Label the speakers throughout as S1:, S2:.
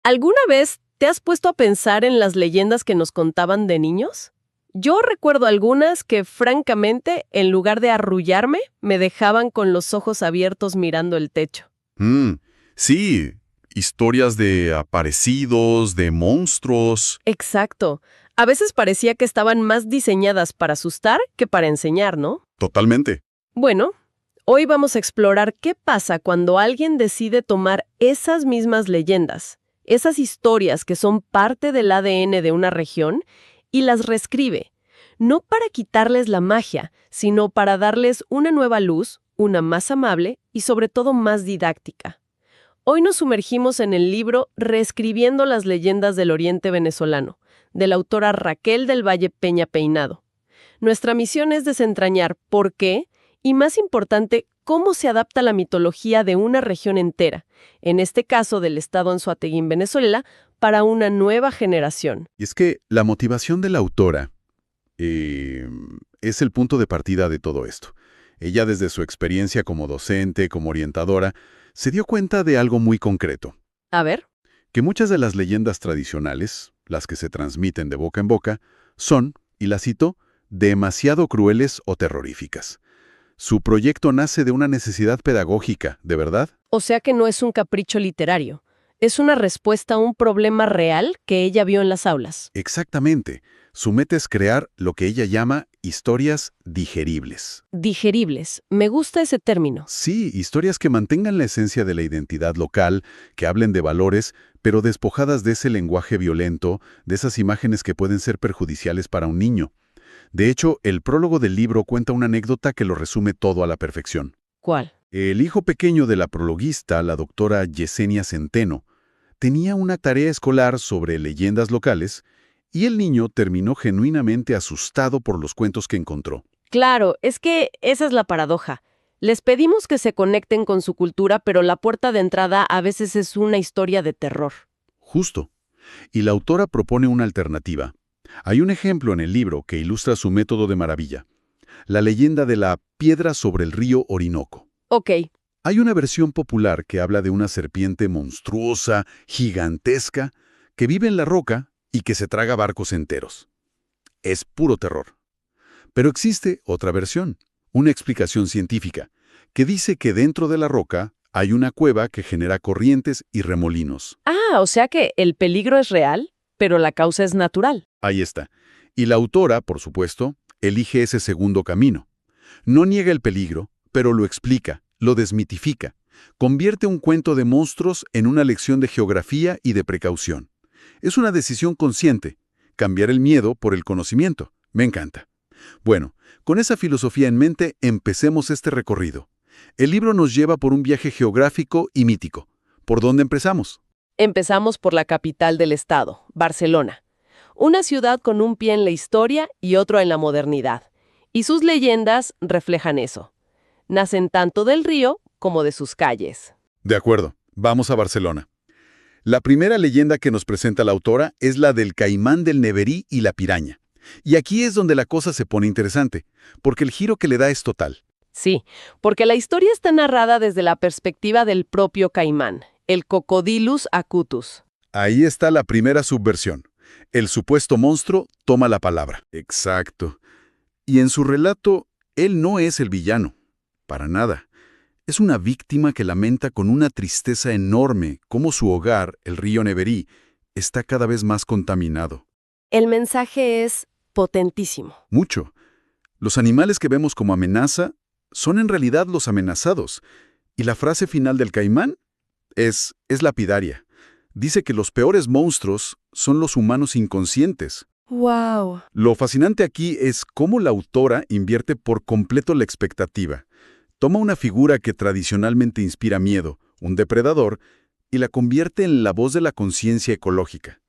S1: ¿Alguna vez te has puesto a pensar en las leyendas que nos contaban de niños? Yo recuerdo algunas que, francamente, en lugar de arrullarme, me dejaban con los ojos abiertos mirando el techo.
S2: Mm, sí, historias de aparecidos, de monstruos.
S1: Exacto. A veces parecía que estaban más diseñadas para asustar que para enseñar, ¿no?
S2: Totalmente.
S1: Bueno, hoy vamos a explorar qué pasa cuando alguien decide tomar esas mismas leyendas, esas historias que son parte del ADN de una región, y las reescribe, no para quitarles la magia, sino para darles una nueva luz, una más amable y sobre todo más didáctica. Hoy nos sumergimos en el libro Reescribiendo las leyendas del Oriente Venezolano, de la autora Raquel del Valle Peña Peinado. Nuestra misión es desentrañar por qué y, más importante, cómo se adapta la mitología de una región entera, en este caso del estado Anzoátegui, Venezuela, para una nueva generación.
S2: Y es que la motivación de la autora es el punto de partida de todo esto. Ella, desde su experiencia como docente, como orientadora, se dio cuenta de algo muy concreto.
S1: A ver.
S2: Que muchas de las leyendas tradicionales, las que se transmiten de boca en boca, son, y la cito, demasiado crueles o terroríficas. Su proyecto nace de una necesidad pedagógica, ¿de verdad?
S1: O sea que no es un capricho literario. Es una respuesta a un problema real que ella vio en las aulas.
S2: Exactamente. Su meta es crear lo que ella llama historias digeribles.
S1: Digeribles. Me gusta ese término.
S2: Sí, historias que mantengan la esencia de la identidad local, que hablen de valores, pero despojadas de ese lenguaje violento, de esas imágenes que pueden ser perjudiciales para un niño. De hecho, el prólogo del libro cuenta una anécdota que lo resume todo a la perfección.
S1: ¿Cuál?
S2: El hijo pequeño de la prologuista, la doctora Yesenia Centeno, tenía una tarea escolar sobre leyendas locales y el niño terminó genuinamente asustado por los cuentos que encontró.
S1: Claro, es que esa es la paradoja. Les pedimos que se conecten con su cultura, pero la puerta de entrada a veces es una historia de terror.
S2: Justo. Y la autora propone una alternativa. Hay un ejemplo en el libro que ilustra su método de maravilla. La leyenda de la piedra sobre el río Orinoco.
S1: Ok.
S2: Hay una versión popular que habla de una serpiente monstruosa, gigantesca, que vive en la roca y que se traga barcos enteros. Es puro terror. Pero existe otra versión, una explicación científica, que dice que dentro de la roca hay una cueva que genera corrientes y remolinos.
S1: Ah, o sea que el peligro es real, pero la causa es natural.
S2: Ahí está. Y la autora, por supuesto, elige ese segundo camino. No niega el peligro, pero lo explica, lo desmitifica. Convierte un cuento de monstruos en una lección de geografía y de precaución. Es una decisión consciente, cambiar el miedo por el conocimiento. Me encanta. Bueno, con esa filosofía en mente, empecemos este recorrido. El libro nos lleva por un viaje geográfico y mítico. ¿Por dónde empezamos?
S1: Empezamos por la capital del estado, Barcelona. Una ciudad con un pie en la historia y otro en la modernidad. Y sus leyendas reflejan eso. Nacen tanto del río como de sus calles.
S2: De acuerdo, vamos a Barcelona. La primera leyenda que nos presenta la autora es la del caimán del Neverí y la piraña. Y aquí es donde la cosa se pone interesante, porque el giro que le da es total.
S1: Sí, porque la historia está narrada desde la perspectiva del propio caimán, el Cocodilus acutus.
S2: Ahí está la primera subversión. El supuesto monstruo toma la palabra. Exacto. Y en su relato, él no es el villano. Para nada. Es una víctima que lamenta con una tristeza enorme cómo su hogar, el río Neverí, está cada vez más contaminado.
S1: El mensaje es potentísimo.
S2: Mucho. Los animales que vemos como amenaza son en realidad los amenazados. Y la frase final del caimán es lapidaria. Dice que los peores monstruos son los humanos inconscientes.
S1: ¡Wow!
S2: Lo fascinante aquí es cómo la autora invierte por completo la expectativa. Toma una figura que tradicionalmente inspira miedo, un depredador, y la convierte en la voz de la conciencia ecológica.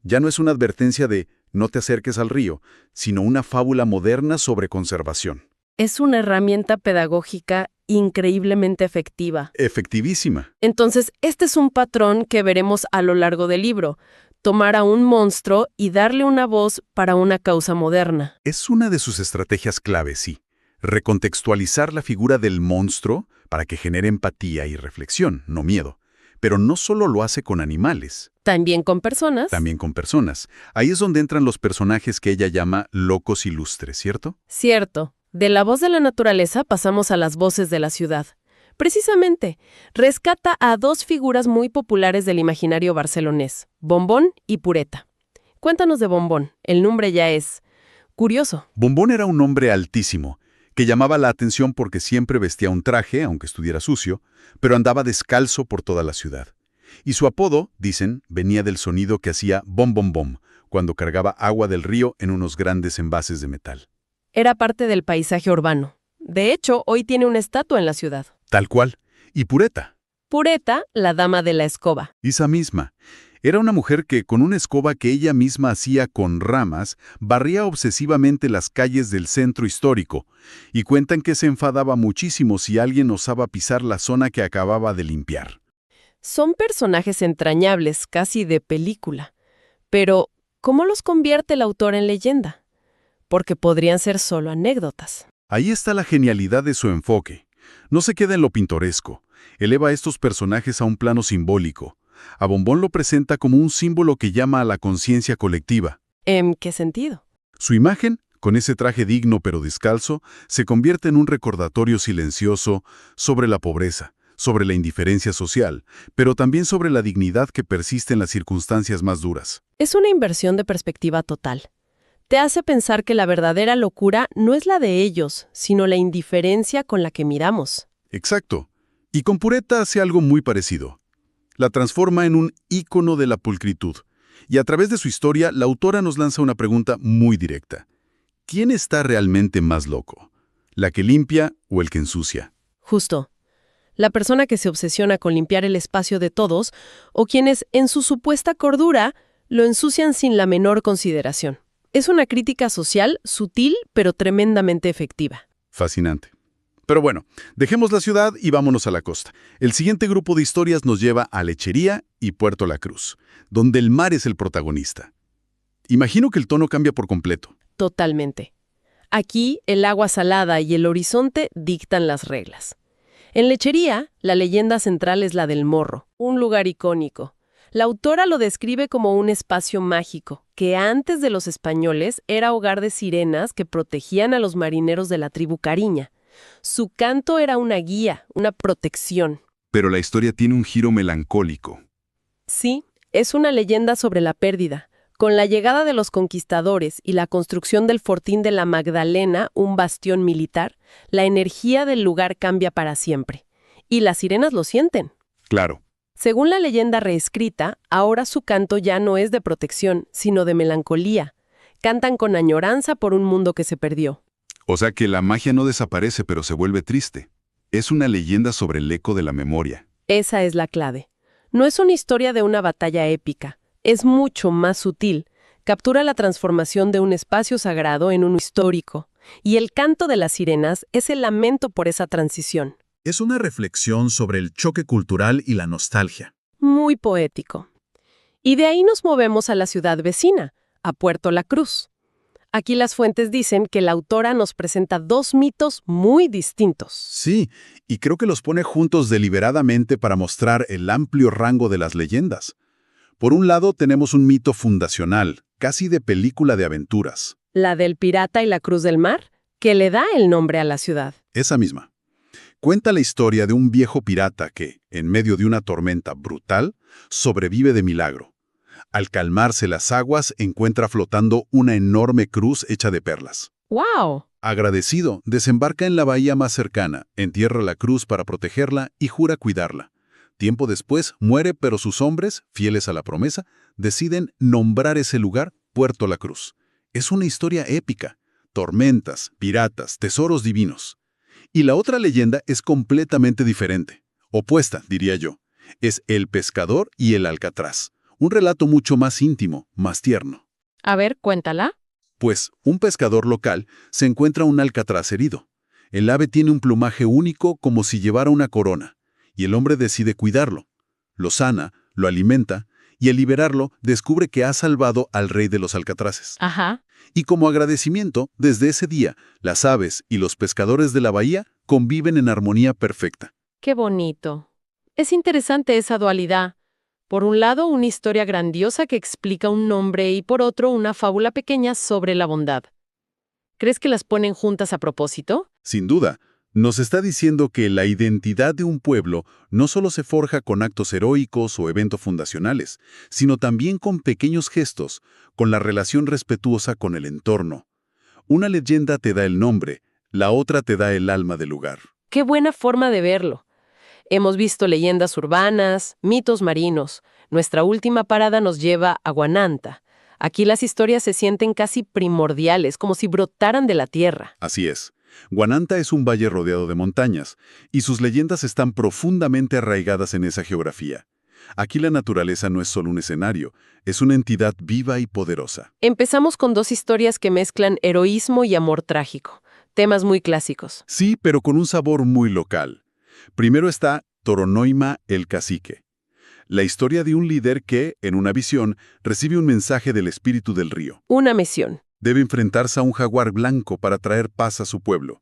S2: Ya no es una advertencia de no te acerques al río, sino una fábula moderna sobre conservación.
S1: Es una herramienta pedagógica increíblemente efectiva.
S2: Efectivísima.
S1: Entonces, este es un patrón que veremos a lo largo del libro. Tomar a un monstruo y darle una voz para una causa moderna.
S2: Es una de sus estrategias clave, sí. Recontextualizar la figura del monstruo para que genere empatía y reflexión, no miedo. Pero no solo lo hace con animales,
S1: También con personas.
S2: también con personas. Ahí es donde entran los personajes que ella llama locos ilustres, ¿cierto?
S1: Cierto. De la voz de la naturaleza pasamos a las voces de la ciudad. Precisamente, rescata a dos figuras muy populares del imaginario barcelonés, Bombón y Pureta. Cuéntanos de Bombón. El nombre ya es curioso.
S2: Bombón era un hombre altísimo, que llamaba la atención porque siempre vestía un traje, aunque estuviera sucio, pero andaba descalzo por toda la ciudad. Y su apodo, dicen, venía del sonido que hacía bom bom bom, cuando cargaba agua del río en unos grandes envases de metal.
S1: Era parte del paisaje urbano. De hecho, hoy tiene una estatua en la ciudad.
S2: Tal cual. Y Pureta,
S1: Pureta, la dama de la escoba.
S2: esa misma. Era una mujer que, con una escoba que ella misma hacía con ramas, barría obsesivamente las calles del centro histórico, y cuentan que se enfadaba muchísimo si alguien osaba pisar la zona que acababa de limpiar.
S1: Son personajes entrañables, casi de película. Pero, ¿cómo los convierte el autor en leyenda? Porque podrían ser solo anécdotas.
S2: Ahí está la genialidad de su enfoque. No se queda en lo pintoresco. Eleva a estos personajes a un plano simbólico. A Bombón lo presenta como un símbolo que llama a la conciencia colectiva.
S1: ¿En qué sentido?
S2: Su imagen, con ese traje digno pero descalzo, se convierte en un recordatorio silencioso sobre la pobreza, sobre la indiferencia social, pero también sobre la dignidad que persiste en las circunstancias más duras.
S1: Es una inversión de perspectiva total. Te hace pensar que la verdadera locura no es la de ellos, sino la indiferencia con la que miramos.
S2: Exacto. Y con Pureta hace algo muy parecido. La transforma en un ícono de la pulcritud. Y a través de su historia, la autora nos lanza una pregunta muy directa. ¿Quién está realmente más loco? ¿La que limpia o el que ensucia?
S1: Justo. La persona que se obsesiona con limpiar el espacio de todos, o quienes, en su supuesta cordura, lo ensucian sin la menor consideración. Es una crítica social sutil, pero tremendamente efectiva.
S2: Fascinante. Pero bueno, dejemos la ciudad y vámonos a la costa. El siguiente grupo de historias nos lleva a Lechería y Puerto La Cruz, donde el mar es el protagonista. Imagino que el tono cambia por completo.
S1: Totalmente. Aquí, el agua salada y el horizonte dictan las reglas. En Lechería, la leyenda central es la del Morro, un lugar icónico. La autora lo describe como un espacio mágico, que antes de los españoles era hogar de sirenas que protegían a los marineros de la tribu Cariña. Su canto era una guía, una protección.
S2: Pero la historia tiene un giro melancólico.
S1: Sí, es una leyenda sobre la pérdida. Con la llegada de los conquistadores y la construcción del Fortín de la Magdalena, un bastión militar, la energía del lugar cambia para siempre. Y las sirenas lo sienten.
S2: Claro.
S1: Según la leyenda reescrita, ahora su canto ya no es de protección, sino de melancolía. Cantan con añoranza por un mundo que se perdió.
S2: O sea que la magia no desaparece, pero se vuelve triste. Es una leyenda sobre el eco de la memoria.
S1: Esa es la clave. No es una historia de una batalla épica. Es mucho más sutil. Captura la transformación de un espacio sagrado en uno histórico. Y el canto de las sirenas es el lamento por esa transición.
S3: Es una reflexión sobre el choque cultural y la nostalgia.
S1: Muy poético. Y de ahí nos movemos a la ciudad vecina, a Puerto La Cruz. Aquí las fuentes dicen que la autora nos presenta dos mitos muy distintos.
S2: Sí, y creo que los pone juntos deliberadamente para mostrar el amplio rango de las leyendas. Por un lado tenemos un mito fundacional, casi de película de aventuras.
S1: La del pirata y la cruz del mar, que le da el nombre a la ciudad.
S2: Esa misma. Cuenta la historia de un viejo pirata que, en medio de una tormenta brutal, sobrevive de milagro. Al calmarse las aguas, encuentra flotando una enorme cruz hecha de perlas.
S1: ¡Wow!
S2: Agradecido, desembarca en la bahía más cercana, entierra la cruz para protegerla y jura cuidarla. Tiempo después, muere, pero sus hombres, fieles a la promesa, deciden nombrar ese lugar Puerto La Cruz. Es una historia épica. Tormentas, piratas, tesoros divinos. Y la otra leyenda es completamente diferente. Opuesta, diría yo. Es El pescador y el alcatraz. Un relato mucho más íntimo, más tierno.
S1: A ver, cuéntala.
S2: Pues, un pescador local se encuentra un alcatraz herido. El ave tiene un plumaje único como si llevara una corona, y el hombre decide cuidarlo. Lo sana, lo alimenta, y al liberarlo descubre que ha salvado al rey de los alcatraces.
S1: Ajá.
S2: Y como agradecimiento, desde ese día, las aves y los pescadores de la bahía conviven en armonía perfecta.
S1: Qué bonito. Es interesante esa dualidad. Por un lado, una historia grandiosa que explica un nombre y por otro, una fábula pequeña sobre la bondad. ¿Crees que las ponen juntas a propósito?
S2: Sin duda, nos está diciendo que la identidad de un pueblo no solo se forja con actos heroicos o eventos fundacionales, sino también con pequeños gestos, con la relación respetuosa con el entorno. Una leyenda te da el nombre, la otra te da el alma del lugar.
S1: Qué buena forma de verlo. Hemos visto leyendas urbanas, mitos marinos. Nuestra última parada nos lleva a Guananta. Aquí las historias se sienten casi primordiales, como si brotaran de la tierra.
S2: Así es. Guananta es un valle rodeado de montañas, y sus leyendas están profundamente arraigadas en esa geografía. Aquí la naturaleza no es solo un escenario, es una entidad viva y poderosa.
S1: Empezamos con dos historias que mezclan heroísmo y amor trágico, temas muy clásicos.
S2: Sí, pero con un sabor muy local. Primero está Toronoima el Cacique, la historia de un líder que, en una visión, recibe un mensaje del espíritu del río.
S1: Una misión.
S2: Debe enfrentarse a un jaguar blanco para traer paz a su pueblo.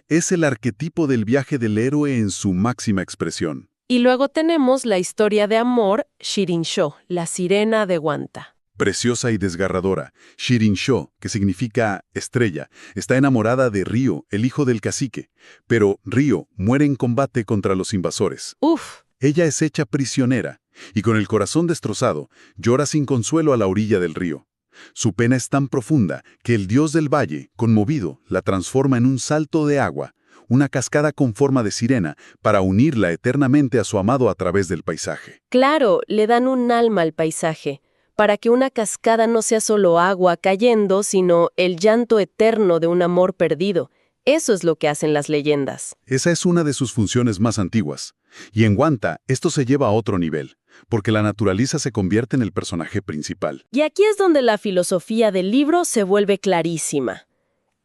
S2: Es el arquetipo del viaje del héroe en su máxima expresión.
S1: Y luego tenemos la historia de amor, Shirinsho, la sirena de Guanta.
S2: Preciosa y desgarradora, Shirinsho, que significa estrella, está enamorada de Río, el hijo del cacique. Pero Río muere en combate contra los invasores.
S1: Uf.
S2: Ella es hecha prisionera, y con el corazón destrozado, llora sin consuelo a la orilla del río. Su pena es tan profunda que el dios del valle, conmovido, la transforma en un salto de agua, una cascada con forma de sirena, para unirla eternamente a su amado a través del paisaje.
S1: Claro, le dan un alma al paisaje, para que una cascada no sea solo agua cayendo, sino el llanto eterno de un amor perdido. Eso es lo que hacen las leyendas.
S2: Esa es una de sus funciones más antiguas. Y en Guanta, esto se lleva a otro nivel, porque la naturaleza se convierte en el personaje principal.
S1: Y aquí es donde la filosofía del libro se vuelve clarísima.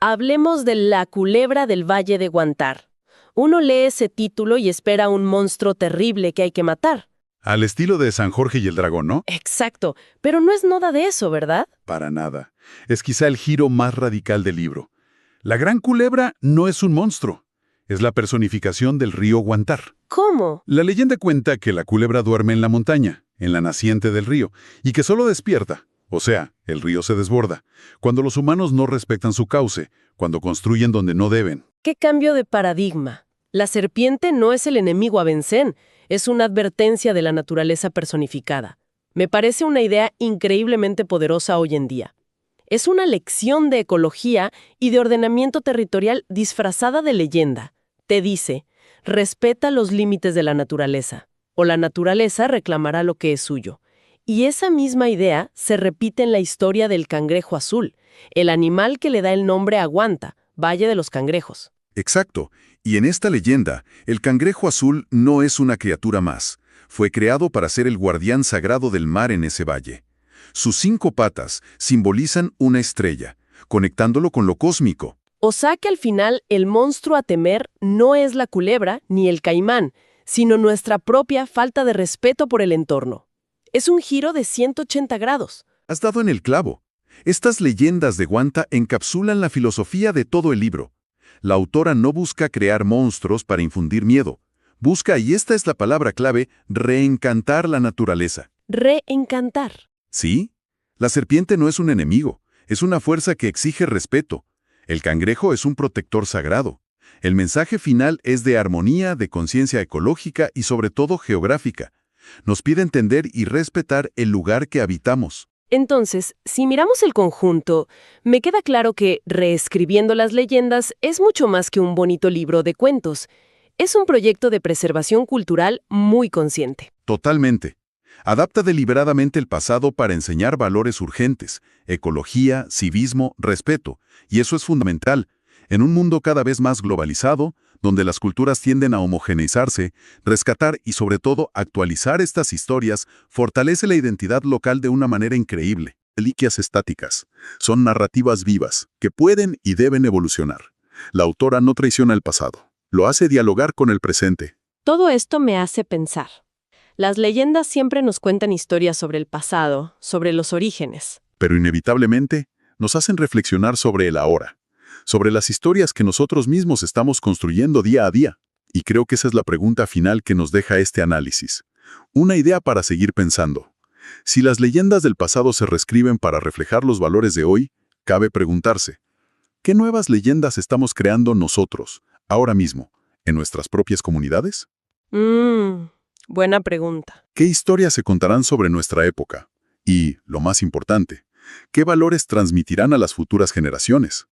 S1: Hablemos de la culebra del Valle de Guantar. Uno lee ese título y espera un monstruo terrible que hay que matar.
S2: Al estilo de San Jorge y el dragón, ¿no?
S1: Exacto, pero no es nada de eso, ¿verdad?
S2: Para nada. Es quizá el giro más radical del libro. La gran culebra no es un monstruo. Es la personificación del río Guantar.
S1: ¿Cómo?
S2: La leyenda cuenta que la culebra duerme en la montaña, en la naciente del río, y que solo despierta, o sea, el río se desborda, cuando los humanos no respetan su cauce, cuando construyen donde no deben.
S1: ¡Qué cambio de paradigma! La serpiente no es el enemigo a vencer, es una advertencia de la naturaleza personificada. Me parece una idea increíblemente poderosa hoy en día. Es una lección de ecología y de ordenamiento territorial disfrazada de leyenda. Te dice, respeta los límites de la naturaleza, o la naturaleza reclamará lo que es suyo. Y esa misma idea se repite en la historia del cangrejo azul, el animal que le da el nombre a Guanta, Valle de los Cangrejos.
S2: Exacto. Y en esta leyenda, el cangrejo azul no es una criatura más. Fue creado para ser el guardián sagrado del mar en ese valle. Sus 5 patas simbolizan una estrella, conectándolo con lo cósmico.
S1: O sea que al final el monstruo a temer no es la culebra ni el caimán, sino nuestra propia falta de respeto por el entorno. Es un giro de 180 grados.
S2: Has dado en el clavo. Estas leyendas de Guanta encapsulan la filosofía de todo el libro. La autora no busca crear monstruos para infundir miedo. Busca, y esta es la palabra clave, reencantar la naturaleza.
S1: Reencantar.
S2: ¿Sí? La serpiente no es un enemigo, es una fuerza que exige respeto. El cangrejo es un protector sagrado. El mensaje final es de armonía, de conciencia ecológica y sobre todo geográfica. Nos pide entender y respetar el lugar que habitamos.
S1: Entonces, si miramos el conjunto, me queda claro que Reescribiendo las leyendas es mucho más que un bonito libro de cuentos. Es un proyecto de preservación cultural muy consciente.
S2: Totalmente. Adapta deliberadamente el pasado para enseñar valores urgentes, ecología, civismo, respeto, y eso es fundamental. En un mundo cada vez más globalizado, donde las culturas tienden a homogeneizarse, rescatar y sobre todo actualizar estas historias fortalece la identidad local de una manera increíble. Reliquias estáticas. Son narrativas vivas, que pueden y deben evolucionar. La autora no traiciona el pasado, lo hace dialogar con el presente.
S1: Todo esto me hace pensar. Las leyendas siempre nos cuentan historias sobre el pasado, sobre los orígenes.
S2: Pero inevitablemente nos hacen reflexionar sobre el ahora, sobre las historias que nosotros mismos estamos construyendo día a día. Y creo que esa es la pregunta final que nos deja este análisis. Una idea para seguir pensando. Si las leyendas del pasado se reescriben para reflejar los valores de hoy, cabe preguntarse, ¿qué nuevas leyendas estamos creando nosotros, ahora mismo, en nuestras propias comunidades?
S1: Buena pregunta.
S2: ¿Qué historias se contarán sobre nuestra época? Y, lo más importante, ¿qué valores transmitirán a las futuras generaciones?